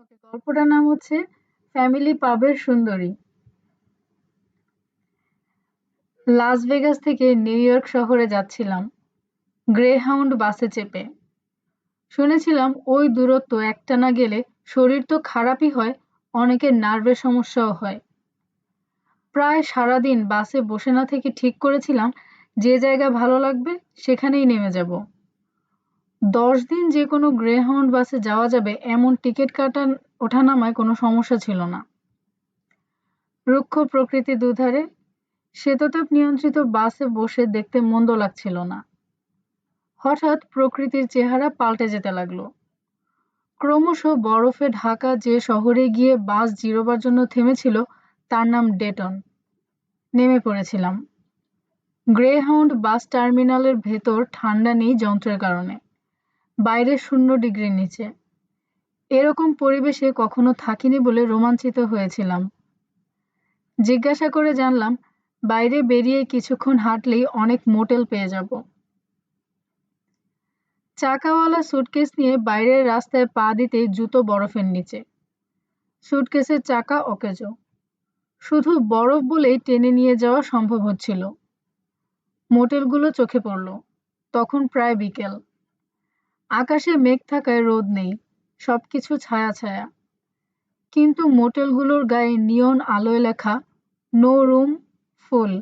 ওকে, গল্পটার নাম হচ্ছে ফ্যামিলি পাবের সুন্দরী। লাস ভেগাস থেকে নিউ ইয়র্ক শহরে যাচ্ছিলাম গ্রেহাউন্ড বাসে চেপে। শুনেছিলাম ওই দূরত্ব একটানা গেলে শরীর তো খারাপই হয়, অনেকের নার্ভের সমস্যাও হয়। প্রায় সারাদিন বাসে বসে না থেকে ঠিক করেছিলাম যে জায়গা ভালো লাগবে সেখানেই নেমে যাব। 10 দিন যে কোনো গ্রেহাউন্ড বাসে যাওয়া যাবে এমন টিকিট কাটা ওঠানামায় কোনো সমস্যা ছিল না। রুক্ষ প্রকৃতি দুধারে শীততাপ নিয়ন্ত্রিত বাসে বসে দেখতে মন্দ লাগছিল না। হঠাৎ প্রকৃতির চেহারা পাল্টে যেতে লাগলো। ক্রমশ বরফে ঢাকা যে শহরে গিয়ে বাস জিরোবার জন্য থেমেছিল তার নাম ডেটন। নেমে পড়েছিলাম। গ্রেহাউন্ড বাস টার্মিনালের ভেতর ঠান্ডা নেই যন্ত্রের কারণে, বাইরে 0 ডিগ্রির নিচে। এরকম পরিবেশে কখনো থাকিনি বলে রোমাঞ্চিত হয়েছিলাম। জিজ্ঞাসা করে জানলাম বাইরে বেরিয়ে কিছুক্ষণ হাঁটলেই অনেক মোটেল পেয়ে যাব। চাকাওয়ালা সুটকেস নিয়ে বাইরের রাস্তায় পা দিতেই জুতো বরফের নিচে। সুটকেসের চাকা অকেজো, শুধু বরফ বলেই টেনে নিয়ে যাওয়া সম্ভব হচ্ছিল। মোটেলগুলো চোখে পড়ল। তখন প্রায় বিকেল। আকাশে মেঘ থাকায় রোদ নেই, সবকিছু ছায়া ছায়া। কিন্তু মোটেলগুলোর গায়ে নিয়ন আলোয় লেখা নো রুম, ফুল।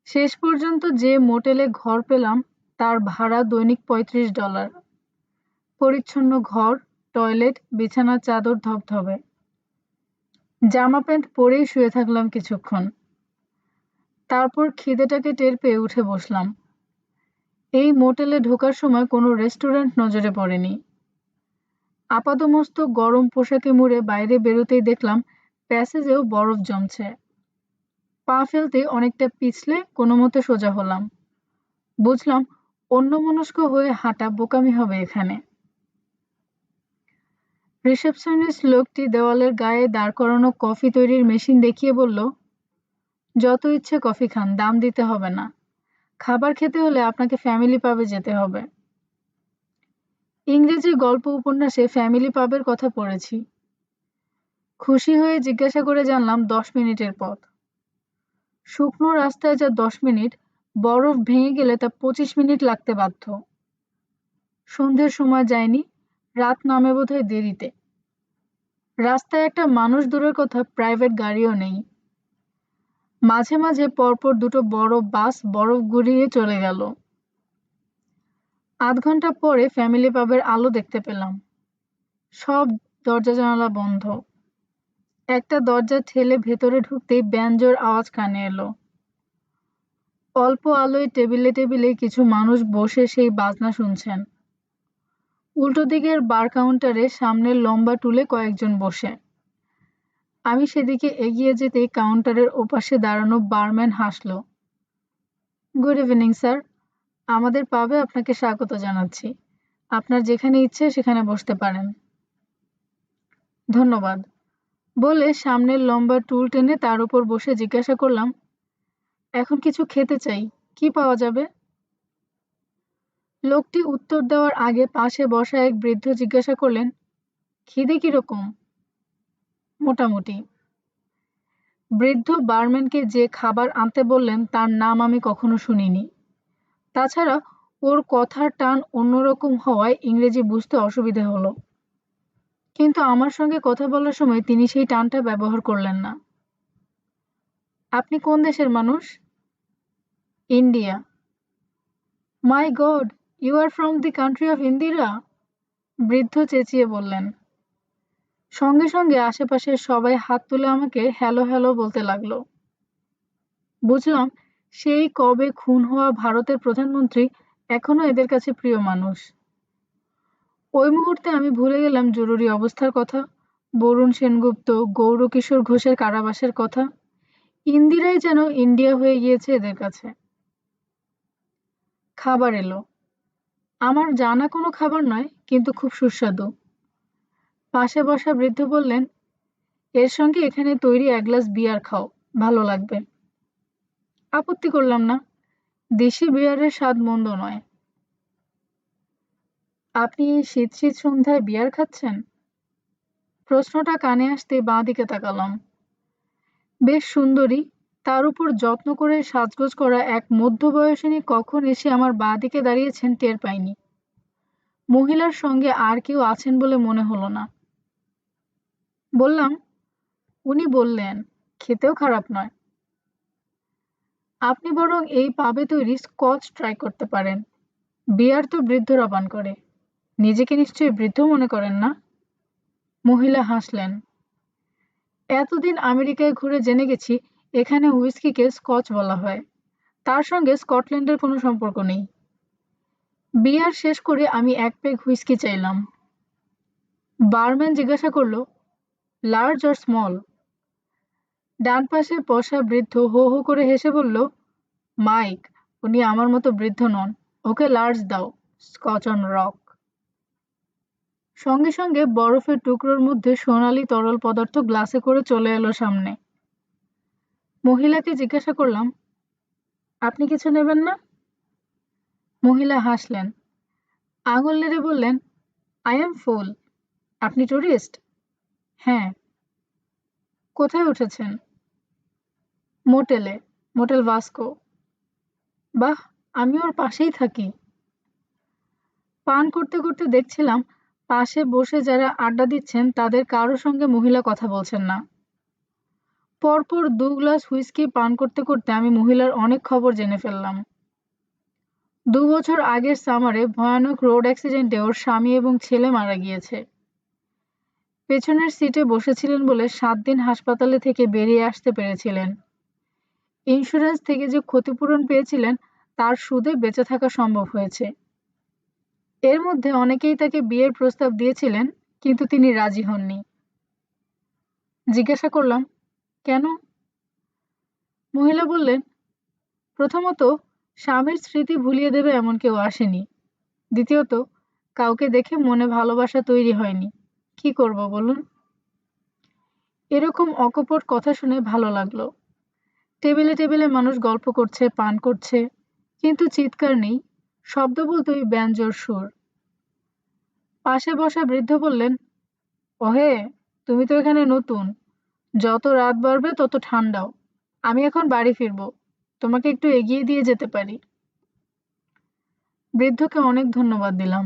শেষ পর্যন্ত যে মোটেলে ঘর পেলাম তার ভাড়া দৈনিক $35। পরিচ্ছন্ন ঘর, টয়লেট, বিছানার চাদর ধবধবে। জামা প্যান্ট পরেই শুয়ে থাকলাম কিছুক্ষণ। তারপর খিদেটাকে টের পেয়ে উঠে বসলাম। এই মোটেলে ঢোকার সময় কোনো রেস্টুরেন্ট নজরে পড়েনি। আপাদমস্তক গরম পোশাকে মুড়ে বাইরে বেরোতেই দেখলাম প্যাসেজেও বরফ জমছে। পা ফেলতেই অনেকটা পিছলে কোনোমতে সোজা হলাম। বুঝলাম অন্যমনস্ক হয়ে হাঁটা বোকামি হবে এখানে। রিসেপশনিস্ট লোকটি দেওয়ালের গায়ে দাঁড় করানো কফি তৈরির মেশিন দেখিয়ে বলল, যত ইচ্ছে কফি খান, দাম দিতে হবে না। খাবার খেতে হলে আপনাকে ফ্যামিলি পাবে যেতে হবে। ইংরেজি গল্প উপন্যাসে ফ্যামিলি পাবের কথা পড়েছি। খুশি হয়ে জিজ্ঞাসা করে জানলাম 10 মিনিটের পথ। শুকনো রাস্তায় যা 10 মিনিট, বরফ ভেঙে গেলে তা 25 মিনিট লাগতে বাধ্য। সন্ধ্যের সময় যায়নি, রাত নামে বোধহয় দেরিতে। রাস্তায় একটা মানুষ দূরের কথা প্রাইভেট গাড়িও নেই। মাঝে মাঝে পরপর দুটো বড় বাস বরফ গড়িয়ে চলে গেল। আধ ঘন্টা পরে ফ্যামিলি পাবের আলো দেখতে পেলাম। সব দরজা জানালা বন্ধ। একটা দরজা ঠেলে ভেতরে ঢুকতেই ব্যানজোর আওয়াজ কানে এলো। অল্প আলোয় টেবিলে টেবিলে কিছু মানুষ বসে সেই বাজনা শুনছেন। উল্টো দিকের বার কাউন্টারে সামনের লম্বা টুলে কয়েকজন বসে। আমি সেদিকে এগিয়ে যেতেই কাউন্টারের ওপাশে দাঁড়ানো বারম্যান হাসল। গুড ইভিনিং স্যার, আমাদের পাবে আপনাকে স্বাগত জানাচ্ছি। আপনার যেখানে ইচ্ছে সেখানে বসতে পারেন। ধন্যবাদ বলে সামনের লম্বা টুল টেনে তার উপর বসে জিজ্ঞাসা করলাম, এখন কিছু খেতে চাই, কি পাওয়া যাবে? লোকটি উত্তর দেওয়ার আগে পাশে বসা এক বৃদ্ধ জিজ্ঞাসা করলেন, খিদে কিরকম? মোটামুটি। বৃদ্ধ বারম্যানকে যে খাবার আনতে বললেন তার নাম আমি কখনো শুনিনি। তাছাড়া ওর কথার টান অন্যরকম হওয়ায় ইংরেজি বুঝতে অসুবিধে হলো। কিন্তু আমার সঙ্গে কথা বলার সময় তিনি সেই টানটা ব্যবহার করলেন না। আপনি কোন দেশের মানুষ? India. My god, you are from the country of Indira, বৃদ্ধ চেঁচিয়ে বললেন। সঙ্গে সঙ্গে আশেপাশের সবাই হাত তুলে আমাকে হ্যালো হ্যালো বলতে লাগলো। বুঝলাম সেই কবে খুন হওয়া ভারতের প্রধানমন্ত্রী এখনো এদের কাছে প্রিয় মানুষ। ওই মুহূর্তে আমি ভুলে গেলাম জরুরি অবস্থার কথা, বরুণ সেনগুপ্ত, গৌরকিশোর ঘোষের কারাবাসের কথা। ইন্দিরাই যেন ইন্ডিয়া হয়ে গিয়েছে এদের কাছে। খাবার এলো। আমার জানা কোনো খাবার নয়, কিন্তু খুব সুস্বাদু। পাশে বসা বৃদ্ধ বললেন, এর সঙ্গে এখানে তৈরি 1 গ্লাস বিয়ার খাও, ভালো লাগবে। আপত্তি করলাম না, দেশি বিয়ারের স্বাদ মন্দ নয়। আপনি এই শীত শীত সন্ধ্যায় বিয়ার খাচ্ছেন? প্রশ্নটা কানে আসতে বাঁ দিকে তাকালাম। বেশ সুন্দরী, তার উপর যত্ন করে সাজগোজ করা এক মধ্যবয়সিনী কখন এসে আমার বাঁ দিকে দাঁড়িয়েছেন টের পাইনি। মহিলার সঙ্গে আর কেউ আছেন বলে মনে হলো না। বললাম, উনি বললেন, খেতেও খারাপ নয়। আপনি বরং এই পাবে তৈরি স্কচ ট্রাই করতে পারেন। বিয়ার তো বৃদ্ধরা পান করে। নিজেকে নিশ্চয়ই বৃদ্ধ মনে করেন না? মহিলা হাসলেন। এতদিন আমেরিকায় ঘুরে জেনে গেছি এখানে হুইস্কিকে স্কচ বলা হয়। তার সঙ্গে স্কটল্যান্ডের কোনো সম্পর্ক নেই। বিয়ার শেষ করে আমি এক পেগ হুইস্কি চাইলাম। বারম্যান জিজ্ঞাসা করল, লার্জ অর স্মল? ডান পাশে বসা বৃদ্ধ হো হো করে হেসে বলল, মাইক, উনি আমার মতো বৃদ্ধ নন, ওকে লার্জ দাও, স্কচ অন রক। সঙ্গে সঙ্গে বরফের টুকরোর মধ্যে সোনালি তরল পদার্থ গ্লাসে করে চলে এলো সামনে। মহিলাকে জিজ্ঞাসা করলাম, আপনি কিছু নেবেন না? মহিলা হাসলেন, আঙুল নেড়ে বললেন, আই এম ফুল। আপনি টুরিস্ট? হ্যাঁ। কোথায় উঠেছেন? মোটেলে, মোটেল ভাস্কো। বাহ, আমি ওর পাশেই থাকি। পান করতে করতে দেখছিলাম পাশে বসে যারা আড্ডা দিচ্ছেন তাদের কারো সঙ্গে মহিলা কথা বলছেন না। পরপর 2 গ্লাস হুইস্কি পান করতে করতে আমি মহিলার অনেক খবর জেনে ফেললাম। 2 বছর আগের সামারে ভয়ানক রোড অ্যাক্সিডেন্টে ওর স্বামী এবং ছেলে মারা গিয়েছে। পেছনের সিটে বসেছিলেন বলে 7 দিন হাসপাতালে থেকে বেরিয়ে আসতে পেরেছিলেন। ইন্স্যুরেন্স থেকে যে ক্ষতিপূরণ পেয়েছিলেন তার সুদে বেঁচে থাকা সম্ভব হয়েছে। এর মধ্যে অনেকেই তাকে বিয়ের প্রস্তাব দিয়েছিলেন, কিন্তু তিনি রাজি হননি। জিজ্ঞাসা করলাম, কেন? মহিলা বললেন, প্রথমত, স্বামীর স্মৃতি ভুলিয়ে দেবে এমন কেউ আসেনি। দ্বিতীয়ত, কাউকে দেখে মনে ভালোবাসা তৈরি হয়নি। কি করব বলুন? এরকম অকপট কথা শুনে ভালো লাগলো। টেবিলে টেবিলে মানুষ গল্প করছে, পান করছে, কিন্তু চিৎকার নেই, শব্দ বলতে ওই ব্যঞ্জোর সুর। পাশে বসা বৃদ্ধ বললেন, ওহে, তুমি তো এখানে নতুন, যত রাত বাড়বে তত ঠান্ডাও। আমি এখন বাড়ি ফিরবো, তোমাকে একটু এগিয়ে দিয়ে যেতে পারি। বৃদ্ধকে অনেক ধন্যবাদ দিলাম।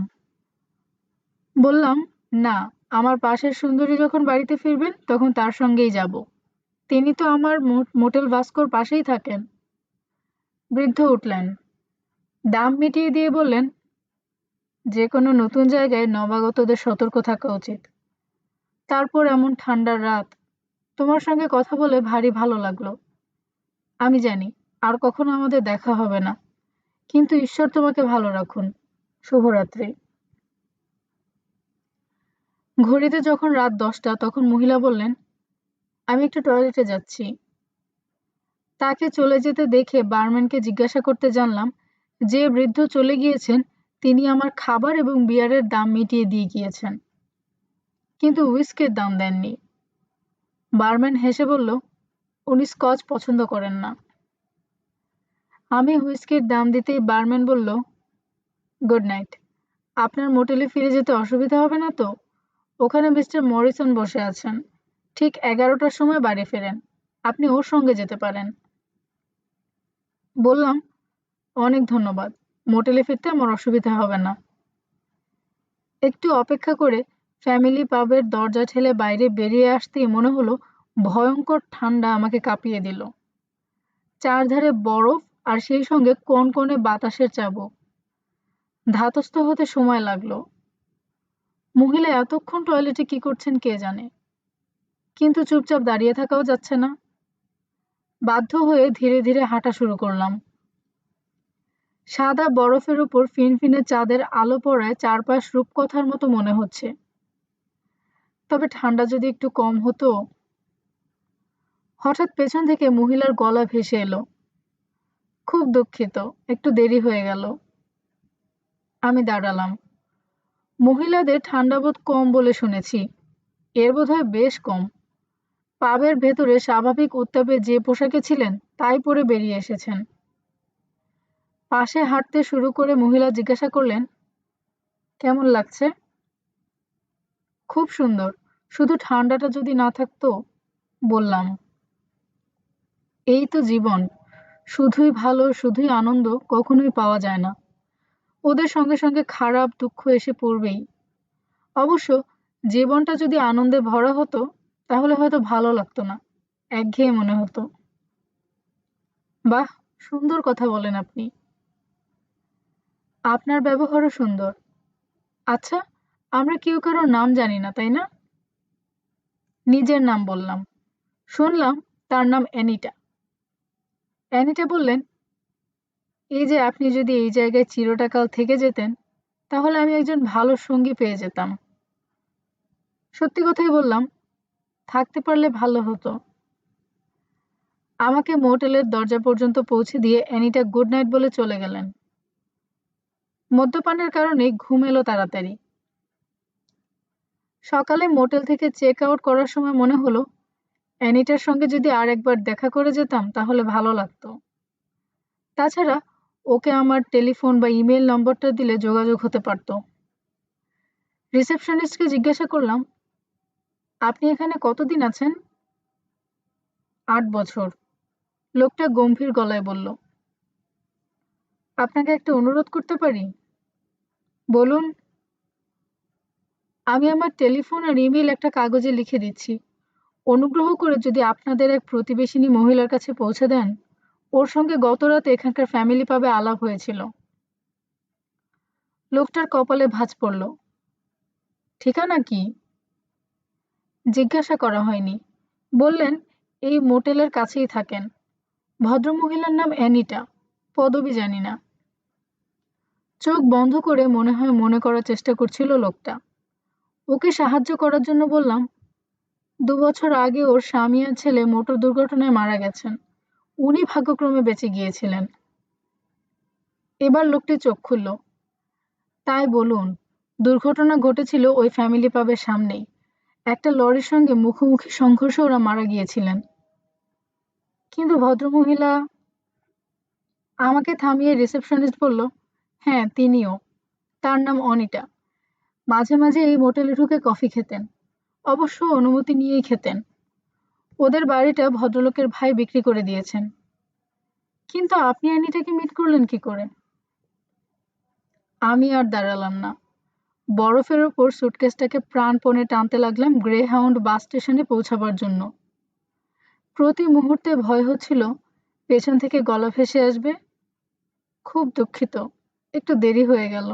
বললাম, না, আমার পাশের সুন্দরী যখন বাড়িতে ফিরবেন তখন তার সঙ্গেই যাব। তিনি তো আমার মোটেল ভাস্কোর পাশেই থাকেন। বৃদ্ধ উঠলেন, দাম মিটিয়ে দিয়ে বললেন, যে কোনো নতুন জায়গায় নবাগতদের সতর্ক থাকা উচিত। তারপর এমন ঠান্ডার রাত, তোমার সঙ্গে কথা বলে ভারী ভালো লাগলো। আমি জানি আর কখনো আমাদের দেখা হবে না, কিন্তু ঈশ্বর তোমাকে ভালো রাখুন। শুভরাত্রি। ঘড়িতে যখন রাত 10টা তখন মহিলা বললেন, আমি একটু টয়লেটে যাচ্ছি। তাকে চলে যেতে দেখে বারম্যানকে জিজ্ঞাসা করতে জানলাম, যে বৃদ্ধ চলে গিয়েছেন তিনি আমার খাবার এবং বিয়ারের দাম মিটিয়ে দিয়ে গিয়েছেন, কিন্তু হুইস্কির দাম দেননি। বারম্যান হেসে বলল, উনি স্কচ পছন্দ করেন না। আমি হুইস্কির দাম দিতেই বারম্যান বলল, গুড নাইট। আপনার মোটেলে ফিরে যেতে অসুবিধা হবে না তো? ওখানে মিস্টার মরিসন বসে আছেন, ঠিক 11টার সময় বাড়ি ফেরেন, আপনি ওর সঙ্গে যেতে পারেন। বললাম, অনেক ধন্যবাদ, মোটেলে ফিরতে আমার অসুবিধা হবে না। একটু অপেক্ষা করে ফ্যামিলি পাবের দরজা ঠেলে বাইরে বেরিয়ে আসতেই মনে হলো ভয়ঙ্কর ঠান্ডা আমাকে কাঁপিয়ে দিল। চারধারে বরফ আর সেই সঙ্গে কনকনে বাতাসের চাবুক। ধাতস্থ হতে সময় লাগলো। মহিলা এতক্ষণ টয়লেটে কি করছেন কে জানে, কিন্তু চুপচাপ দাঁড়িয়ে থাকাও যাচ্ছে না। বাধ্য হয়ে ধীরে ধীরে হাঁটা শুরু করলাম। সাদা বরফের উপর ফিনফিনে চাঁদের আলো পড়ায় চারপাশ রূপকথার মতো মনে হচ্ছে। তবে ঠান্ডা যদি একটু কম হতো। হঠাৎ পেছন থেকে মহিলার গলা ভেসে এলো, খুব দুঃখিত, একটু দেরি হয়ে গেল। আমি দাঁড়ালাম। মহিলাদের ঠান্ডাবোধ কম বলে শুনেছি, এর বোধহয় বেশ কম। পাবের ভেতরে স্বাভাবিক উত্তাপে যে পোশাকে ছিলেন তাই পরে বেরিয়ে এসেছেন। পাশে হাঁটতে শুরু করে মহিলা জিজ্ঞাসা করলেন, কেমন লাগছে? খুব সুন্দর, শুধু ঠান্ডাটা যদি না থাকতো। বললাম, এই তো জীবন, শুধুই ভালো শুধুই আনন্দ কখনোই পাওয়া যায় না। ওদের সঙ্গে সঙ্গে খারাপ দুঃখ এসে পড়বেই। অবশ্য জীবনটা যদি আনন্দে ভরা হতো তাহলে হয়তো ভালো লাগতো না, একঘেয়ে মনে হতো। বাহ, সুন্দর কথা বলেন আপনি। আপনার ব্যবহারও সুন্দর। আচ্ছা, আমরা কেউ কারোর নাম জানি না, তাই না? নিজের নাম বললাম। শুনলাম তার নাম অ্যানিটা। অ্যানিটা বললেন, এই যে আপনি যদি এই জায়গায় চিরটাকাল থেকে যেতেন তাহলে আমি একজন ভালো সঙ্গী পেয়ে যেতাম। সত্যি কথাই বললাম, থাকতে পারলে ভালো হতো। আমাকে মোটেলের দরজা পর্যন্ত পৌঁছে দিয়ে অ্যানিটা গুড নাইট বলে চলে গেলেন। মদ্যপানের কারণে ঘুম এলো তাড়াতাড়ি। সকালে মোটেল থেকে চেক আউট করার সময় মনে হলো অ্যানিটার সঙ্গে যদি আর একবার দেখা করে যেতাম তাহলে ভালো লাগতো। তাছাড়া ওকে আমার টেলিফোন বা ইমেল নম্বরটা দিলে যোগাযোগ হতে পারত। রিসেপশনিস্টকে জিজ্ঞাসা করলাম, আপনি এখানে কতদিন আছেন? 8 বছর। লোকটা গম্ভীর গলায় বলল, আপনাকে একটা অনুরোধ করতে পারি? বলুন। আমি আমার টেলিফোন আর ইমেল একটা কাগজে লিখে দিচ্ছি। অনুগ্রহ করে যদি আপনাদের এক প্রতিবেশিনী মহিলার কাছে পৌঁছে দেন, ওর সঙ্গে গত রাতে এখানকার ফ্যামিলি পাবে আলাপ হয়েছিল। লোকটার কপালে ভাঁজ পড়ল। ঠিকানা কি? জিজ্ঞাসা করা হয়নি। বললেন, এই মোটেলের কাছেই থাকেন। ভদ্রমহিলার নাম অ্যানিটা, পদবি জানি না। চোখ বন্ধ করে মনে হয় মনে করার চেষ্টা করছিল লোকটা। ওকে সাহায্য করার জন্য বললাম, 2 বছর আগে ওর স্বামী আর ছেলে মোটর দুর্ঘটনায় মারা গেছেন। উনি ভাগ্যক্রমে বেঁচে গিয়েছিলেন। এবার লোকটি চোখ খুলল। তাই বলুন, দুর্ঘটনা ঘটেছিল ওই ফ্যামিলি পাবের সামনেই। একটা লরির সঙ্গে মুখোমুখি সংঘর্ষে ওরা মারা গিয়েছিলেন। কিন্তু ভদ্রমহিলা। আমাকে থামিয়ে রিসেপশনিস্ট বলল, হ্যাঁ তিনিও। তার নাম অনিটা। মাঝে মাঝে এই মোটেলে ঢুকে কফি খেতেন। অবশ্য অনুমতি নিয়েই খেতেন। ওদের বাড়িটা ভদ্রলোকের ভাই বিক্রি করে দিয়েছেন। কিন্তু আপনি অ্যানিটাকে মিট করলেন কি করে? আমি আর দাঁড়ালাম না। বরফের ওপর সুটকেসটাকে প্রাণপণে টানতে লাগলাম গ্রে হাউন্ড বাস স্টেশনে পৌঁছাবার জন্য। প্রতি মুহূর্তে ভয় হচ্ছিল পেছন থেকে গলা ভেসে আসবে, খুব দুঃখিত, একটু দেরি হয়ে গেল।